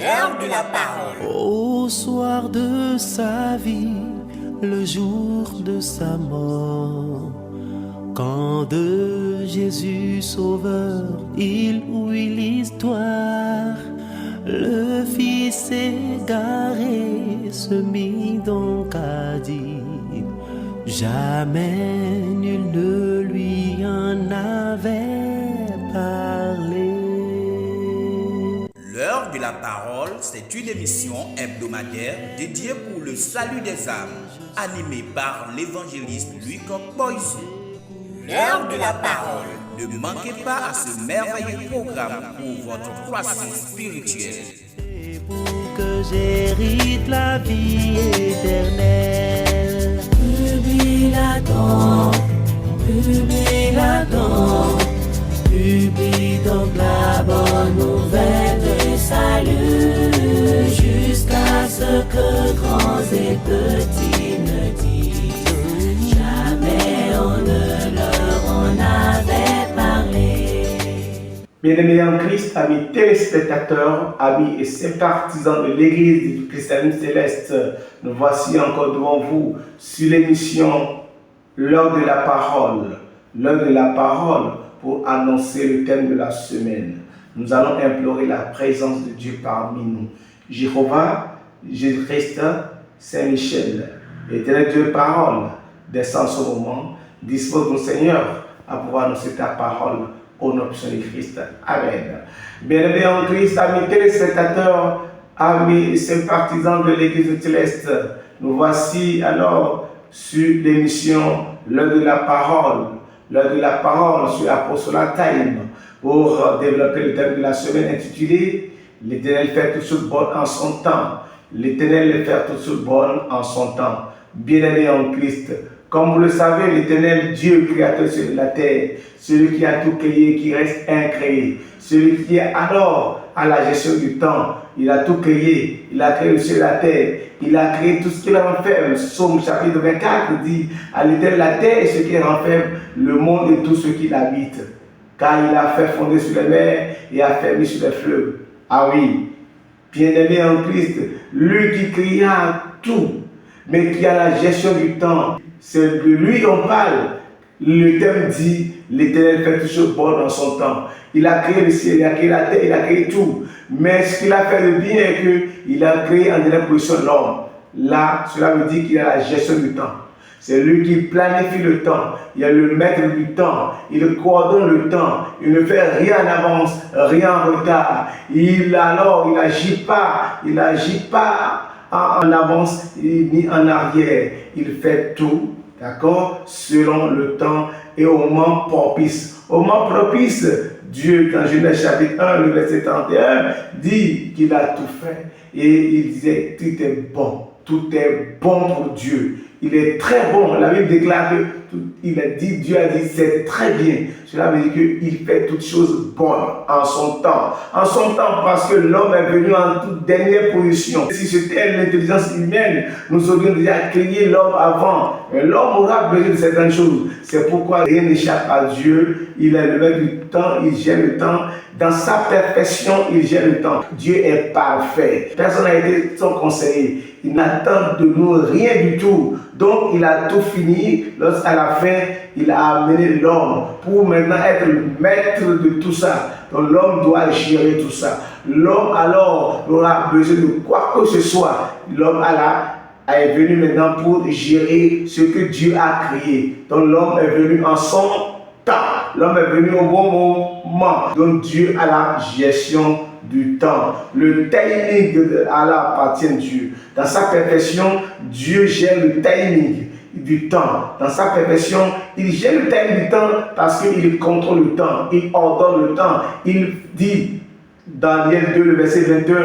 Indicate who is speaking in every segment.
Speaker 1: L'heure de la parole.
Speaker 2: Au soir de sa vie, le jour de sa mort, quand de Jésus Sauveur il ouït l'histoire, le Fils égaré se mit donc à dire, jamais nul ne lui en avait parlé.
Speaker 1: L'heure de la parole, c'est une émission hebdomadaire dédiée pour le salut des âmes, animée par l'évangéliste Luc Boyson. L'heure de la parole. Ne manquez pas à ce merveilleux programme pour votre croissance spirituelle.
Speaker 2: Pour que j'hérite la vie éternelle. Publie donc la bonne nouvelle de salut, jusqu'à ce que grands et petits ne disent, jamais on ne leur en avait parlé.
Speaker 3: Bien-aimés en Christ, amis téléspectateurs, amis et sympathisants de l'Église du christianisme céleste, nous voici encore devant vous sur l'émission L'heure de la parole. L'heure de la parole pour annoncer le thème de la semaine. Nous allons implorer la présence de Dieu parmi nous. Jéhovah, Jésus-Christ, Saint-Michel, éternel Dieu parole, descend ce moment, dispose, mon Seigneur, à pouvoir annoncer ta parole au nom de Christ. Amen. Bien-aimés en Christ, amis téléspectateurs, amis et sympathisants de l'Église céleste, nous voici alors sur l'émission L'heure de la parole. L'heure de la parole sur Apostolat Time pour développer le thème de la semaine intitulé L'Éternel fait toutes choses bonnes en son temps. L'Éternel fait toutes choses bonnes en son temps. Bien-aimés en Christ, comme vous le savez, l'Éternel Dieu, créateur de la terre, celui qui a tout créé, qui reste incréé, celui qui est alors à la gestion du temps, il a tout créé, il a créé le ciel et la terre, il a créé tout ce qu'il renferme. Psaume chapitre 24 dit à l'Éternel la terre et ce qui renferme, le monde et tout ce qui l'habite. Car il a fait fonder sur les mers et a fermé sur les fleuves. Ah oui, bien-aimé en Christ, lui qui créa tout, mais qui a la gestion du temps, c'est de lui qu'on parle. Le thème dit, l'Éternel fait toutes choses bonnes en son temps. Il a créé le ciel, il a créé la terre, il a créé tout. Mais ce qu'il a fait de bien est qu'il a créé en dernière position l'homme. Là, cela veut dire qu'il a la gestion du temps. C'est lui qui planifie le temps. Il est le maître du temps. Il coordonne le temps. Il ne fait rien en avance, rien en retard. Il n'agit pas en avance ni en arrière. Il fait tout, d'accord, selon le temps et au moment propice. Au moment propice, Dieu, dans Genèse chapitre 1, le verset 31, dit qu'il a tout fait. Et il disait, tout est bon. Tout est bon pour Dieu. Il est très bon. La Bible déclare que Dieu a dit, c'est très bien. Cela veut dire qu'il fait toutes choses bonnes en son temps. En son temps, parce que l'homme est venu en toute dernière position. Si c'était l'intelligence humaine, nous aurions déjà créé l'homme avant. Mais l'homme aura besoin de certaines choses. C'est pourquoi rien n'échappe à Dieu. Il est le maître du temps, il gère le temps. Dans sa perfection, il gère le temps. Dieu est parfait. Personne n'a été son conseiller. Il n'attend de nous rien du tout. Donc, il a tout fini. Lorsqu'à la fin, il a amené l'homme pour maintenant être le maître de tout ça. Donc, l'homme doit gérer tout ça. L'homme, alors, aura besoin de quoi que ce soit. L'homme est venu maintenant pour gérer ce que Dieu a créé. Donc, l'homme est venu en son temps. L'homme est venu au bon moment. Donc, Dieu a la gestion du temps. Le timing de Allah appartient à Dieu. Dans sa perfection, Dieu gère le timing du temps. Dans sa perfection, il gère le timing du temps parce qu'il contrôle le temps. Il ordonne le temps. Il dit, Daniel 2, le verset 21,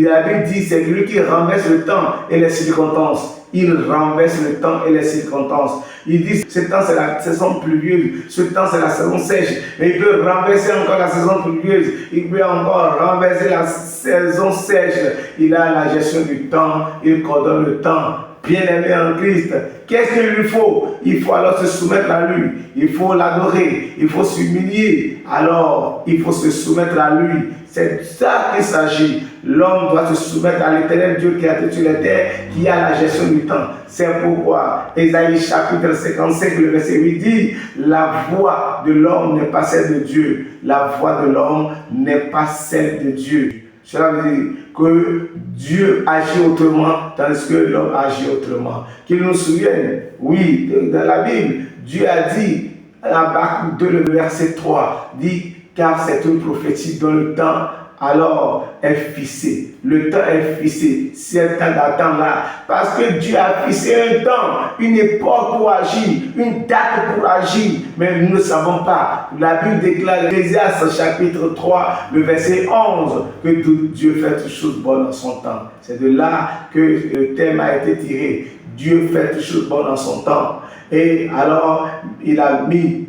Speaker 3: la Bible dit, c'est lui qui renverse le temps et les circonstances. Il renverse le temps et les circonstances. Il dit, ce temps c'est la saison pluvieuse, ce temps c'est la saison sèche. Mais il peut renverser encore la saison pluvieuse, il peut encore renverser la saison sèche. Il a la gestion du temps, il coordonne le temps. Bien-aimé en Christ, qu'est-ce qu'il lui faut? il faut alors se soumettre à lui, il faut l'adorer, il faut s'humilier, alors il faut se soumettre à lui. C'est de ça qu'il s'agit. L'homme doit se soumettre à l'Éternel Dieu qui a tout sur la terre, qui a la gestion du temps. C'est pourquoi Ésaïe chapitre 55, le verset 8 dit, la voix de l'homme n'est pas celle de Dieu. La voix de l'homme n'est pas celle de Dieu. Cela veut dire que Dieu agit autrement, tandis que l'homme agit autrement. Qu'il nous souvienne, oui, dans la Bible, Dieu a dit, en Habakkuk 2, le verset 3, dit, car c'est une prophétie dont le temps alors est fixé. Le temps est fixé. C'est un temps d'attendre là. Parce que Dieu a fixé un temps, une époque pour agir, une date pour agir. Mais nous ne savons pas. La Bible déclare, Ecclésiaste chapitre 3, le verset 11, que Dieu fait toutes choses bonnes en son temps. C'est de là que le thème a été tiré. Dieu fait toutes choses bonnes en son temps. Et alors, il a mis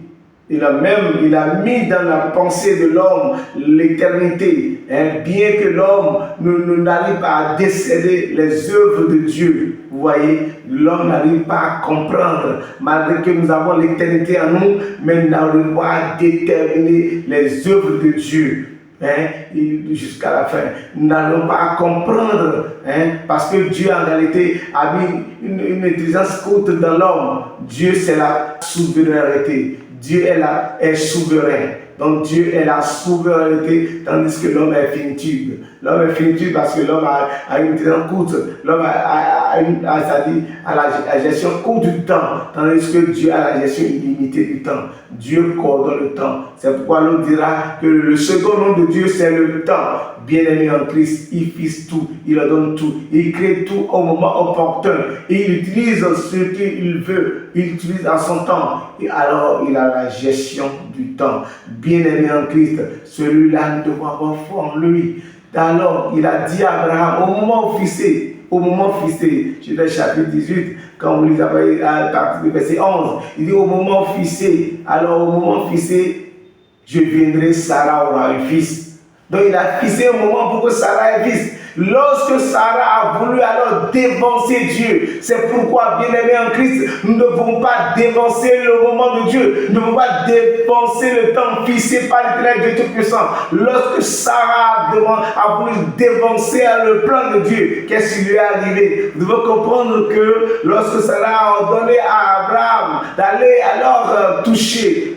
Speaker 3: dans la pensée de l'homme l'éternité, bien que l'homme n'arrive pas à décéder les œuvres de Dieu. Vous voyez, l'homme n'arrive pas à comprendre, malgré que nous avons l'éternité en nous, mais nous n'arrivons pas à déterminer les œuvres de Dieu. Jusqu'à la fin, nous n'allons pas à comprendre, parce que Dieu en réalité a mis une intelligence courte dans l'homme. Dieu, c'est la souveraineté. Dieu est souverain. Donc Dieu est la souveraineté, tandis que l'homme est finitude. L'homme est finitude parce que l'homme a une intelligence courte. L'homme a la gestion courte du temps, tandis que Dieu a la gestion illimitée du temps. Dieu coordonne le temps. C'est pourquoi l'on dira que le second nom de Dieu, c'est le temps. Bien-aimé en Christ, il fixe tout, il donne tout, il crée tout au moment opportun. Et il utilise ce qu'il veut, il utilise à son temps. Et alors, il a la gestion du temps. Bien-aimé en Christ, celui-là, nous devons avoir foi en lui. Alors, il a dit à Abraham, au moment fixé, je vais chapitre 18, quand vous lisez à partir du verset 11, il dit au moment fixé, alors au moment fixé, je viendrai, Sarah aura un fils. Donc il a fixé un moment pour que Sarah ait fils. Lorsque Sarah a voulu alors dévancer Dieu, c'est pourquoi, bien-aimés en Christ, nous ne devons pas dévancer le moment de Dieu. Nous ne devons pas dévancer le temps fixé par l'Éternel Dieu Tout-Puissant. Lorsque Sarah a voulu dévancer le plan de Dieu, qu'est-ce qui lui est arrivé? Nous devons comprendre que lorsque Sarah a ordonné à Abraham d'aller alors toucher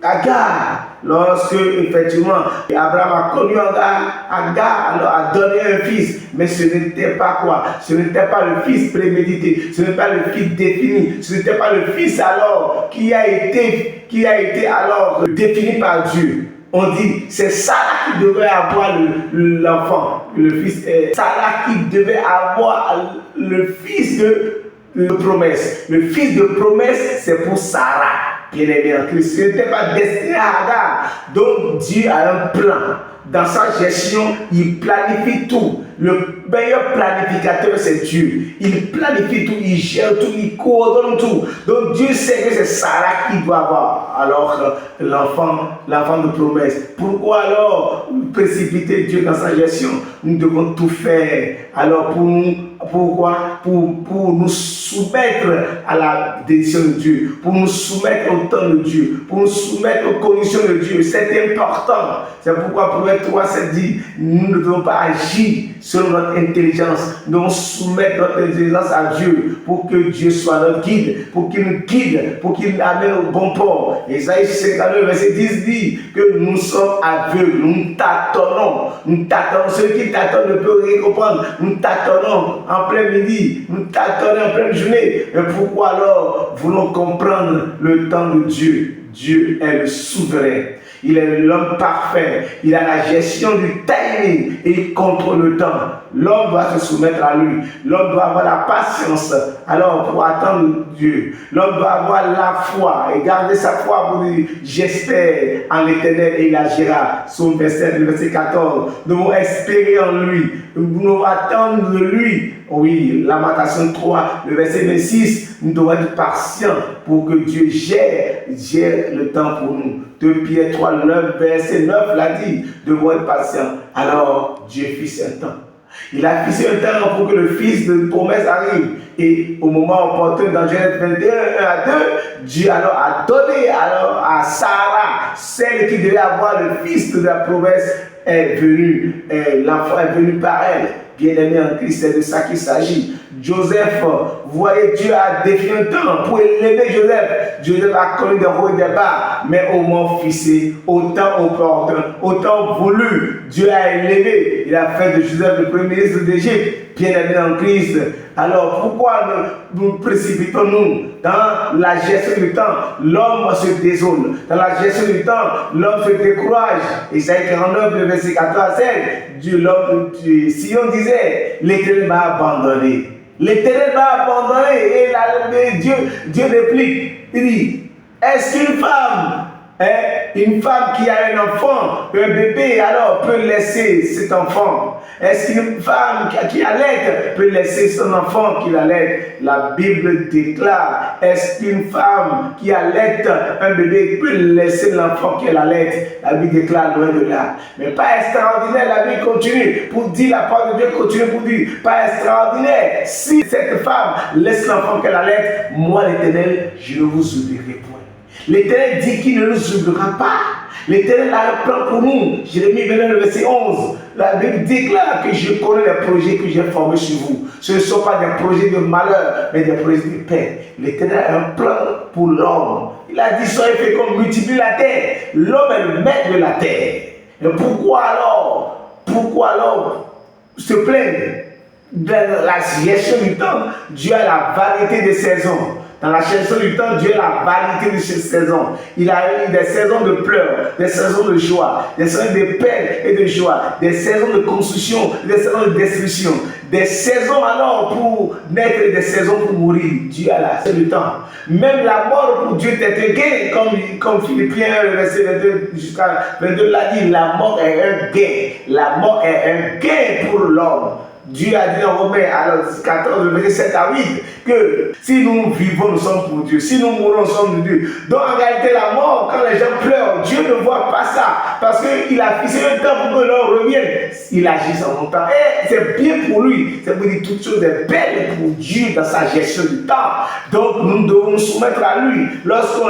Speaker 3: Agar, lorsque effectivement Abraham a connu Agar, alors a donné un fils, mais ce n'était pas quoi? Ce n'était pas le fils prémédité, ce n'était pas le fils défini, ce n'était pas le fils alors qui a été alors défini par Dieu. On dit c'est Sarah qui devait avoir l'enfant, le fils. Sarah qui devait avoir le fils de promesse. Le fils de promesse, c'est pour Sarah. Bien-aimé en Christ, ce n'était pas destiné à Agar. Donc Dieu a un plan. Dans sa gestion, il planifie tout. Le meilleur planificateur, c'est Dieu. Il planifie tout, il gère tout, il coordonne tout. Donc Dieu sait que c'est Sarah qui doit avoir alors l'enfant de promesse. Pourquoi alors précipiter Dieu dans sa gestion? Nous devons tout faire. Alors pour nous, pourquoi? Pour nous soumettre à la décision de Dieu, pour nous soumettre au temps de Dieu, pour nous soumettre aux conditions de Dieu. C'est important. C'est pourquoi Proverbe 3:7 dit, nous ne devons pas agir selon notre intelligence. Nous devons soumettre notre intelligence à Dieu pour que Dieu soit notre guide, pour qu'il nous guide, pour qu'il nous amène au bon port. Ésaïe 59, verset 10 dit que nous sommes aveugles, nous tâtonnons. Ceux qui tâtonnent ne peuvent rien comprendre. Nous tâtonnons en plein midi, nous tâtonnons en pleine journée. Mais pourquoi alors voulons comprendre le temps de Dieu? Dieu est le souverain. Il est l'homme parfait. Il a la gestion du timing et il contrôle le temps. L'homme doit se soumettre à lui. L'homme doit avoir la patience. Alors, pour attendre Dieu, l'homme doit avoir la foi et garder sa foi pour dire j'espère en l'Éternel et il agira. Son verset 14. Nous devons espérer en lui. Nous devons attendre de lui. Oui, Lamentation 3, le verset 26. Nous devons être patients pour que Dieu gère le temps pour nous. 2 Pierre 3, 9, verset 9 l'a dit. Nous devons être patients. Alors, Dieu fixe un temps. Il a fixé un temps pour que le fils de promesse arrive. Et au moment opportun, dans Genèse 21, 1 à 2, Dieu alors a donné à Sarah, celle qui devait avoir le fils de la promesse, est venu. L'enfant est venu par elle. Bien-aimé en Christ, c'est de ça qu'il s'agit. Joseph, vous voyez, Dieu a défini un temps pour élever Joseph. Joseph a connu des hauts et des bas, mais au moment fixé, au temps opportun, au temps voulu, Dieu a élevé. Il a fait de Joseph le premier ministre d'Égypte. Bien-aimé en Christ. Alors pourquoi nous précipitons-nous dans la gestion du temps? L'homme se désole. Dans la gestion du temps, l'homme se décourage. Isaïe 49, le verset 14 à 16, si on disait, l'Éternel m'a abandonné. L'Éternel m'a abandonné. Et Dieu réplique. Il dit, est-ce qu'une femme qui a un enfant, un bébé, alors peut laisser cet enfant? Est-ce qu'une femme qui allait peut laisser son enfant qu'il allait? La Bible déclare, est-ce qu'une femme qui allait un bébé peut laisser l'enfant qu'elle allait? La Bible déclare loin de là. Mais pas extraordinaire, la Bible continue pour dire, la parole de Dieu continue pour dire, pas extraordinaire. Si cette femme laisse l'enfant qu'elle allait, moi l'Éternel, je ne vous oublierai point. L'Éternel dit qu'il ne nous oubliera pas. L'Éternel a un plan pour nous. Jérémie 29, verset 11. La Bible déclare que je connais les projets que j'ai formés sur vous. Ce ne sont pas des projets de malheur, mais des projets de paix. L'Éternel a un plan pour l'homme. Il a dit, soyez féconds, multiplie la terre. L'homme est le maître de la terre. Et pourquoi alors se plaindre de la gestion du temps? Dieu a la variété des saisons. Dans la gestion du temps, Dieu a la variété de ces saisons. Il a eu des saisons de pleurs, des saisons de joie, des saisons de peine et de joie, des saisons de construction, des saisons de destruction, des saisons alors pour naître et des saisons pour mourir. Dieu a la saison du temps. Même la mort pour Dieu est un gain, comme Philippiens, le verset 22 jusqu'à 22 l'a dit, la mort est un gain. La mort est un gain pour l'homme. Dieu a dit dans Romains, alors 14, verset 7 à 8, que si nous vivons, nous sommes pour Dieu. Si nous mourons, nous sommes de Dieu. Donc en réalité, la mort, quand les gens pleurent, Dieu ne voit pas ça. Parce qu'il a fixé un temps pour que l'homme revienne. Il agit sans temps. Et c'est bien pour lui. C'est pour dire toutes choses est belle pour Dieu dans sa gestion du temps. Donc nous devons nous soumettre à lui. Lorsqu'on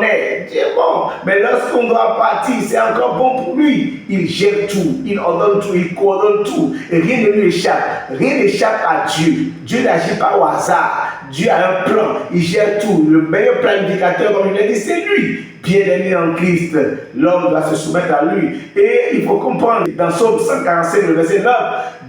Speaker 3: est, Dieu est bon. Mais lorsqu'on doit partir, c'est encore bon pour lui. Il gère tout. Il ordonne tout. Il coordonne tout. Et rien ne lui échappe. Rien n'échappe à Dieu. Dieu n'agit pas au hasard. Dieu a un plan. Il gère tout. Le meilleur planificateur, comme il a dit, c'est lui. Bien-aimé en Christ, l'homme doit se soumettre à lui. Et il faut comprendre, dans Psaume 145, le verset 9,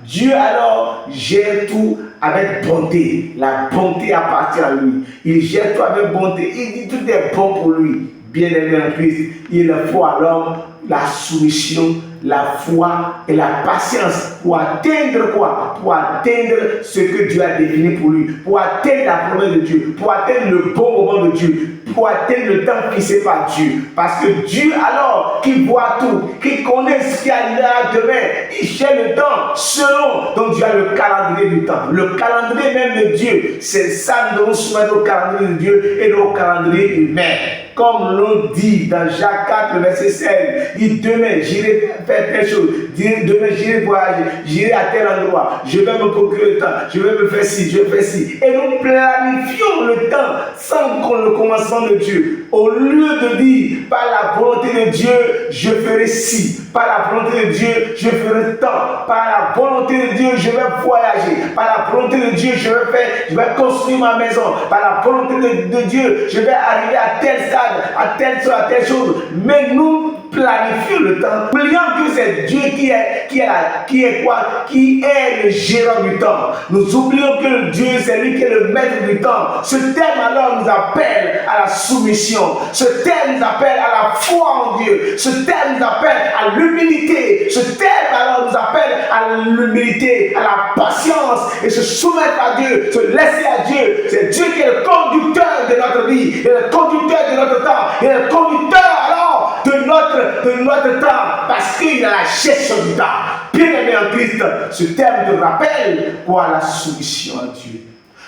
Speaker 3: Dieu alors gère tout avec bonté. La bonté appartient à lui. Il gère tout avec bonté. Il dit tout est bon pour lui. Bien-aimé en Christ, il faut à l'homme la soumission, la foi et la patience pour atteindre quoi? Pour atteindre ce que Dieu a défini pour lui, pour atteindre la promesse de Dieu, pour atteindre le bon moment de Dieu, pour atteindre le temps fixé par Dieu. Parce que Dieu alors, qui voit tout, qui connaît ce qui arrivera demain, il cherche le temps selon. Donc Dieu a le calendrier du temps. Le calendrier même de Dieu, c'est ça, nous devons soumettre au calendrier de Dieu et non au calendrier humain. Comme l'on dit dans Jacques 4, verset 16, il dit demain j'irai faire telle chose, demain j'irai voyager, j'irai à tel endroit, je vais me procurer le temps, je vais me faire ci, je vais faire ci. Et nous planifions le temps sans le commencement de Dieu. Au lieu de dire par la volonté de Dieu, je ferai ci, par la volonté de Dieu, je ferai tant, par la volonté de Dieu, je vais voyager, par la volonté de Dieu, je vais construire ma maison, par la volonté de Dieu, je vais arriver à tel stade, à telle chose. Mais nous planifions le temps, oubliant que c'est Dieu qui est le gérant du temps. Nous oublions que Dieu, c'est lui qui est le maître du temps. Ce thème alors nous appelle à la soumission. Ce thème nous appelle à la foi en Dieu. Ce thème nous appelle à l'humilité. Ce thème alors nous appelle à l'humilité, à la patience et se soumettre à Dieu, se laisser à Dieu. C'est Dieu qui est le conducteur de notre vie, et le conducteur de notre temps, et le conducteur alors de notre temps, parce qu'il a la gestion du temps. Bien-aimé en Christ, ce thème te rappelle quoi? La soumission à Dieu.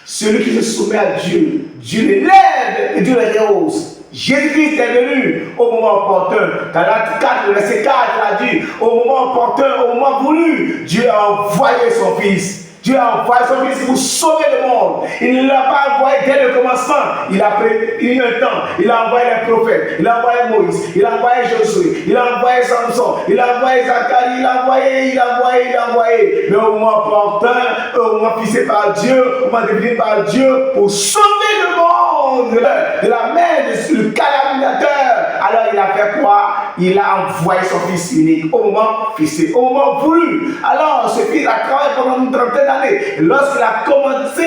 Speaker 3: Celui qui se soumet à Dieu, Dieu l'élève et Dieu le rehausse. Jésus-Christ est venu au moment opportun. Galates 4, le verset 4, il a dit, au moment opportun, au moment voulu, Dieu a envoyé son Fils. Dieu a envoyé son Fils pour sauver le monde. Il ne l'a pas envoyé dès le commencement. Il a pris un temps. Il a envoyé les prophètes. Il a envoyé Moïse. Il a envoyé Josué. Il a envoyé Samson. Il a envoyé Zacharie. Il a envoyé. Mais au moment opportun, au moment fixé par Dieu, au moment défini par Dieu, pour sauver le monde de la main du calamisateur. Alors il a fait quoi? Il a envoyé son Fils unique au moment fixé, au moment voulu. Alors ce Fils a travaillé pendant une trentaine d'années. Lorsqu'il a commencé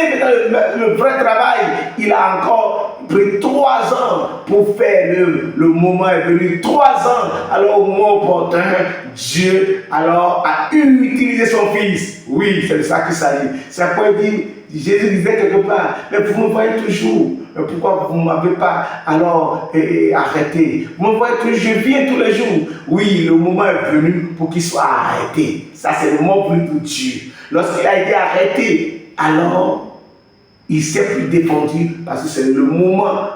Speaker 3: le vrai travail, il a encore pris 3 ans pour faire le moment est venu. 3 ans. Alors au moment opportun, Dieu alors a utilisé son Fils. Oui, c'est de ça qu'il s'agit. C'est pourquoi il dit, Jésus disait quelque part, mais vous me voyez toujours. Pourquoi vous ne m'avez pas alors arrêté? Vous me voyez toujours, je viens tous les jours. Oui, le moment est venu pour qu'il soit arrêté. Ça, c'est le moment venu pour Dieu. Lorsqu'il a été arrêté, alors il s'est plus défendu parce que c'est le moment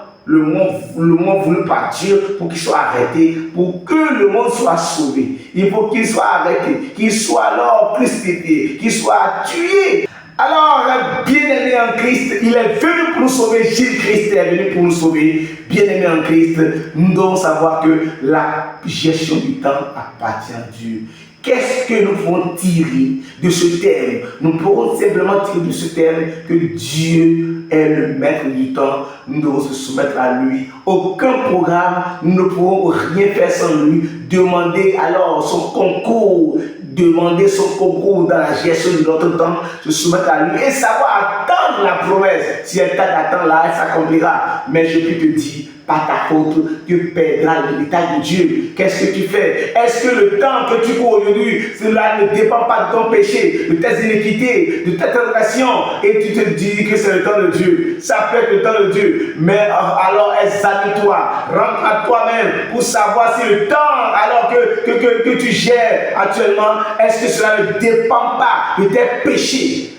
Speaker 3: voulu par Dieu pour qu'il soit arrêté, pour que le monde soit sauvé. Il faut qu'il soit arrêté, qu'il soit alors crucifié, qu'il soit tué. Alors, bien-aimé en Christ, il est venu pour nous sauver. Jésus-Christ est venu pour nous sauver. Bien-aimé en Christ, nous devons savoir que la gestion du temps appartient à Dieu. Qu'est-ce que nous pouvons tirer de ce terme? Nous pourrons simplement tirer de ce terme que Dieu est le maître du temps. Nous devons se soumettre à lui. Aucun programme, nous ne pourrons rien faire sans lui. Demander alors son concours dans la gestion de notre temps, se soumettre à lui et savoir attendre la promesse. Si elle t'a d'attendre là, elle s'accomplira. Mais je peux te dire, par ta faute, tu perdras l'héritage de Dieu. Qu'est-ce que tu fais? Est-ce que le temps que tu cours aujourd'hui, cela ne dépend pas de ton péché, de tes iniquités, de tes transgressions, et tu te dis que c'est le temps de Dieu? Ça peut être le temps de Dieu, mais alors examine-toi, rentre à toi-même pour savoir si le temps alors que tu gères actuellement, est-ce que cela ne dépend pas de tes péchés?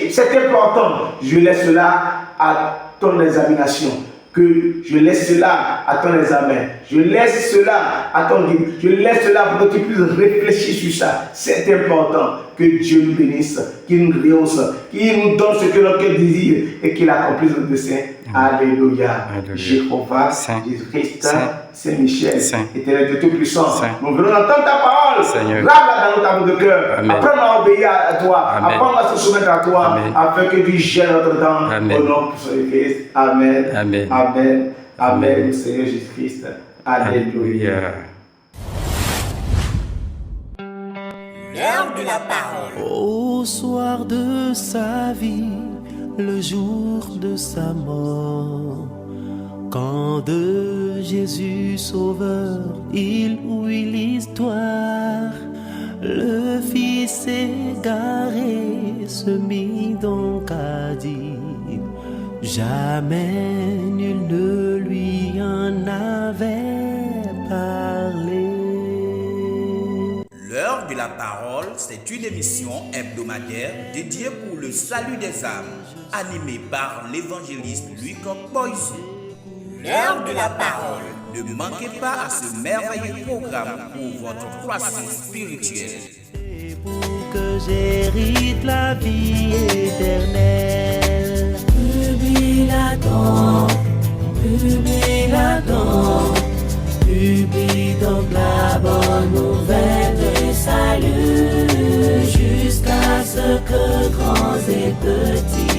Speaker 3: C'est important. Je laisse cela à ton examination. Je laisse cela à ton examen. Je laisse cela à ton guide. Je laisse cela pour que tu puisses réfléchir sur ça. C'est important que Dieu nous bénisse, qu'il nous rehausse, qu'il nous donne ce que notre cœur désire et qu'il accomplisse notre dessein. Alléluia. Jéhovah, Jésus-Christ, Saint-Michel, Éternel de Tout-Puissant. Nous venons entendre ta parole. Grave-la dans nos tableaux de cœur. Apprends à obéir à toi. Apprends à se soumettre à toi. Afin que tu gères notre temps. Au nom de Jésus-Christ. Amen. Amen. Amen. Amen. Seigneur Jésus-Christ. Alléluia.
Speaker 1: L'heure de la parole.
Speaker 2: Au soir de sa vie, le jour de sa mort, quand de Jésus Sauveur il ouït l'histoire, le Fils égaré se mit donc à dire, jamais nul ne lui en avait parlé.
Speaker 1: L'heure de la parole, c'est une émission hebdomadaire dédiée pour le salut des âmes, animée par l'évangéliste Louis Boyson. L'heure de la parole. Ne manquez pas à ce merveilleux programme pour votre croissance spirituelle.
Speaker 2: Pour que j'hérite la vie éternelle. Publie donc la bonne nouvelle de salut, jusqu'à ce que grands et petits